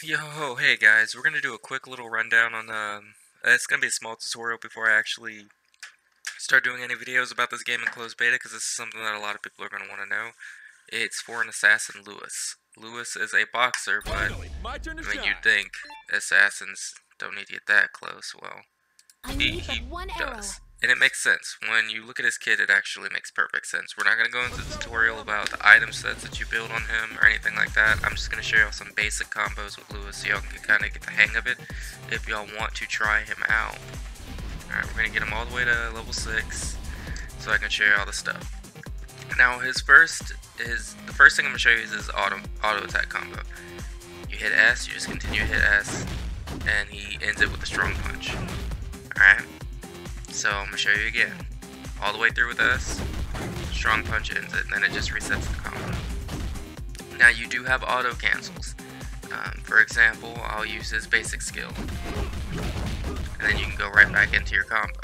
Yo, hey guys, we're gonna do a quick little rundown on it's gonna be a small tutorial before I actually start doing any videos about this game in closed beta, because this is something that a lot of people are gonna want to know. It's for an assassin, Lewis. Lewis is a boxer, but My turn to I mean, shine. you'd think assassins don't need to get that close. Well, I he need but one arrow. does. And it makes sense. When you look at his kit, it actually makes perfect sense. We're not going to go into the tutorial about the item sets that you build on him or anything like that. I'm just going to show y'all some basic combos with Lewis so y'all can kind of get the hang of it if y'all want to try him out. Alright, we're going to get him all the way to level 6 so I can show you all the stuff. Now, the first thing I'm going to show you is his auto attack combo. You hit S, you just continue to hit S, and he ends it with a strong punch. Alright? So I'm going to show you again. All the way through with S, strong punch ends it, and then it just resets the combo. Now you do have auto cancels. For example, I'll use his basic skill. And then you can go right back into your combo.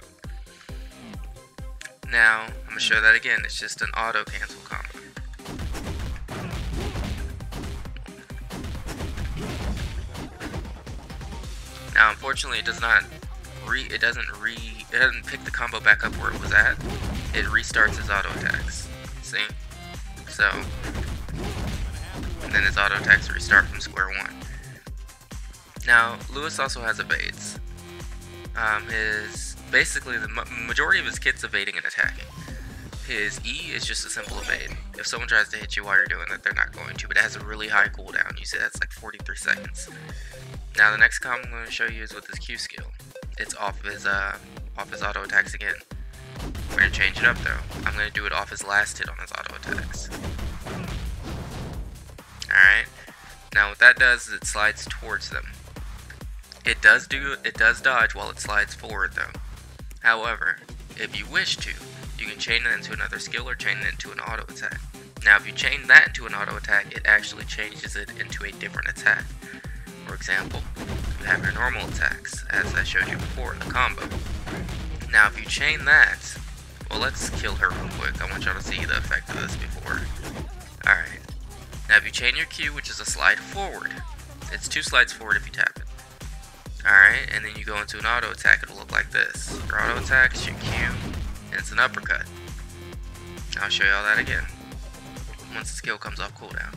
Now, I'm going to show that again. It's just an auto cancel combo. Now, unfortunately, it doesn't pick the combo back up where it was at. It restarts his auto attacks. See? So, and then his auto attacks restart from square one. Now, Lewis also has evades. Basically the majority of his kit's evading and attacking. His E is just a simple evade. If someone tries to hit you while you're doing that, they're not going to, but it has a really high cooldown. You see that's like 43 seconds. Now the next combo I'm going to show you is with his Q skill. It's off his auto attacks again. We're going to change it up though. I'm going to do it off his last hit on his auto attacks. Alright. Now what that does is it slides towards them. It does dodge while it slides forward though. However, if you wish to, you can chain it into another skill or chain it into an auto attack. Now if you chain that into an auto attack, it actually changes it into a different attack. For example, you have your normal attacks, as I showed you before in the combo. Now if you chain that, well, let's kill her real quick. I want y'all to see the effect of this before. Alright. Now if you chain your Q, which is a slide forward, it's 2 slides forward if you tap it. Alright, and then you go into an auto attack, it'll look like this. Your auto attack is your Q, and it's an uppercut. I'll show y'all that again once the skill comes off cooldown.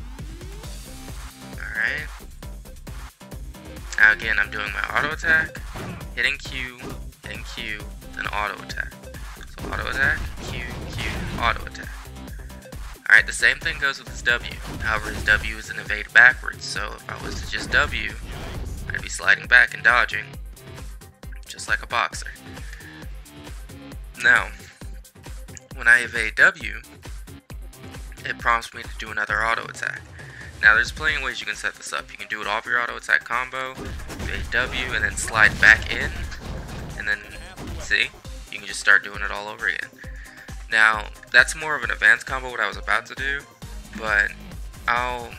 Alright. Now again, I'm doing my auto attack, hitting Q, then auto attack. So auto attack, Q, auto attack. Alright, the same thing goes with his W. However, his W is an evade backwards, so if I was to just W, I'd be sliding back and dodging, just like a boxer. Now, when I evade W, it prompts me to do another auto attack. Now there's plenty of ways you can set this up. You can do it off your auto attack combo, evade W, and then slide back in, and then, see, you can just start doing it all over again. Now, that's more of an advanced combo, what I was about to do, but I'll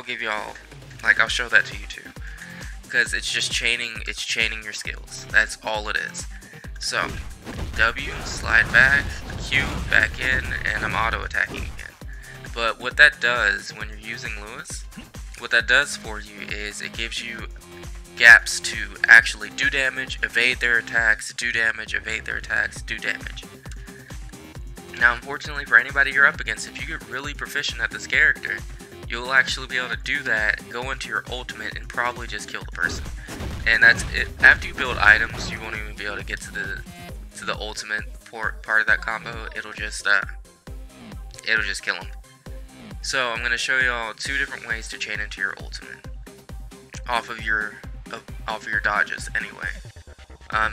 give y'all, I'll show that to you too. Because it's just chaining your skills. That's all it is. So, W, slide back, Q, back in, and I'm auto attacking again. But what that does when you're using Lewis, what that does for you is it gives you gaps to actually do damage, evade their attacks, do damage, evade their attacks, do damage. Now, unfortunately for anybody you're up against, if you get really proficient at this character, you'll actually be able to do that, go into your ultimate, and probably just kill the person. And that's it. After you build items, you won't even be able to get to the ultimate part of that combo. It'll just kill them. So I'm gonna show y'all 2 different ways to chain into your ultimate, off of your dodges anyway.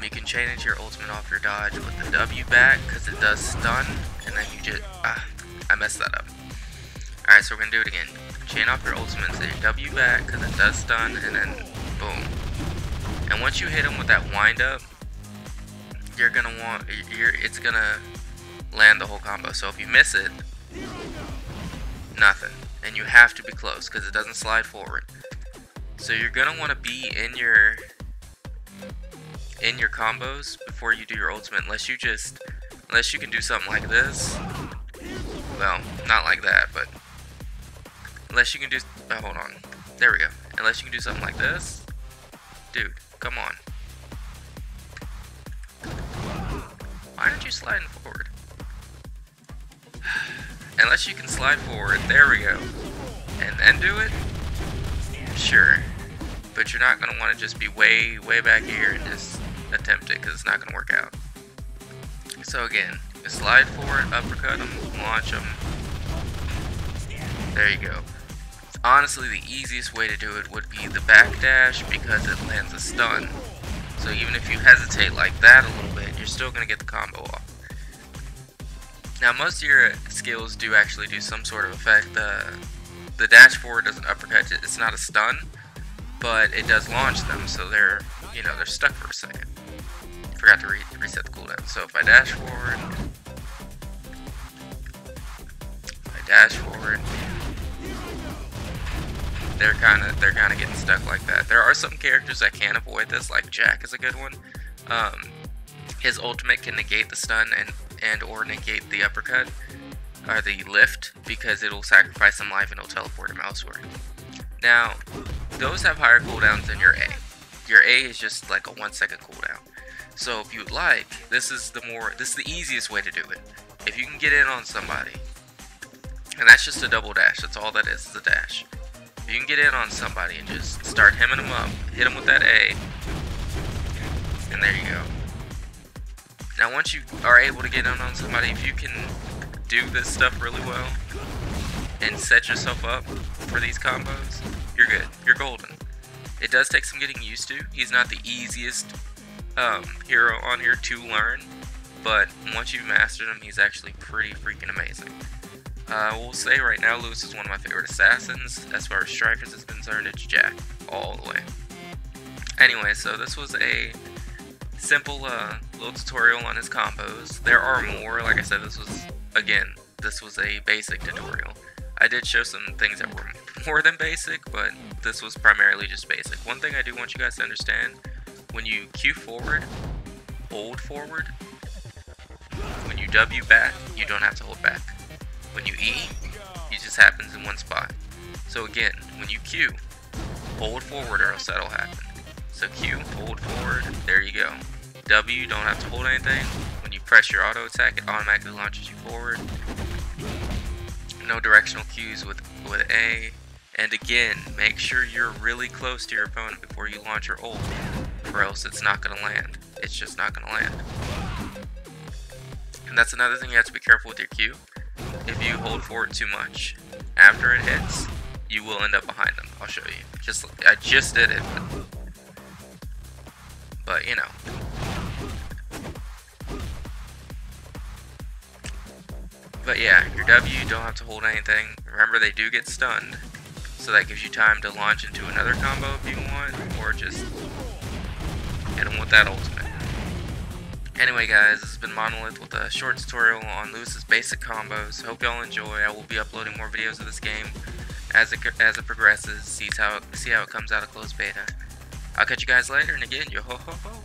You can chain into your ultimate off your dodge with the W back, because it does stun, and then you just I messed that up. Alright, so we're going to do it again. Chain off your ultimate, so your W back, because it does stun, and then boom. And once you hit him with that wind up, it's going to land the whole combo. So if you miss it, nothing. And you have to be close, because it doesn't slide forward. So you're going to want to be in your combos before you do your ultimate, unless you can do something like this. Well, not like that, but unless you can do, hold on, there we go. Unless you can do something like this. Dude, come on. Why aren't you sliding forward? Unless you can slide forward. There we go. And then do it? Sure. But you're not going to want to just be way back here and just attempt it, because it's not going to work out. So again, you slide forward, uppercut them, launch them. There you go. Honestly, the easiest way to do it would be the backdash, because it lands a stun. So even if you hesitate like that a little bit, you're still going to get the combo off. Now most of your skills do actually do some sort of effect. The dash forward doesn't uppercut, it's not a stun, but it does launch them, so they're stuck for a second. Forgot to reset the cooldown. So if I dash forward, they're kind of getting stuck like that. There are some characters that can avoid this, like Jack is a good one. His ultimate can negate the stun and or negate the uppercut or the lift, because it'll sacrifice some life and it'll teleport him elsewhere. Now, those have higher cooldowns than your A. Your A is just like a 1 second cooldown. So if you'd like, this is the easiest way to do it. If you can get in on somebody, and that's just a double dash, that's all that is a dash. If you can get in on somebody and just start hemming them up, hit them with that A, and there you go. Now once you are able to get in on somebody, if you can do this stuff really well and set yourself up for these combos, you're good. You're golden. It does take some getting used to. He's not the easiest hero on here to learn, but once you've mastered him, he's actually pretty freaking amazing. We'll say right now, Lewis is one of my favorite assassins. As far as strikers is concerned, it's Jack all the way. Anyway, so this was a simple little tutorial on his combos. There are more. Like I said, this was a basic tutorial. I did show some things that were more than basic, but this was primarily just basic. One thing I do want you guys to understand, when you Q forward, hold forward. When you W back, you don't have to hold back. When you E, it just happens in one spot. So again, when you Q, hold forward or else that'll happen. So Q, hold forward, there you go. W, don't have to hold anything. When you press your auto attack, it automatically launches you forward. No directional cues with A. And again, make sure you're really close to your opponent before you launch your ult, or else it's not going to land. It's just not going to land. And that's another thing, you have to be careful with your Q. If you hold forward too much, after it hits, you will end up behind them. I'll show you. I just did it. But you know. But yeah, your W, you don't have to hold anything. Remember, they do get stunned, so that gives you time to launch into another combo if you want, or just hit them with that ultimate. Anyway guys, this has been Monolith with a short tutorial on Lewis's basic combos. Hope y'all enjoy. I will be uploading more videos of this game as it progresses, see how it comes out of closed beta. I'll catch you guys later, and again, yo ho ho ho.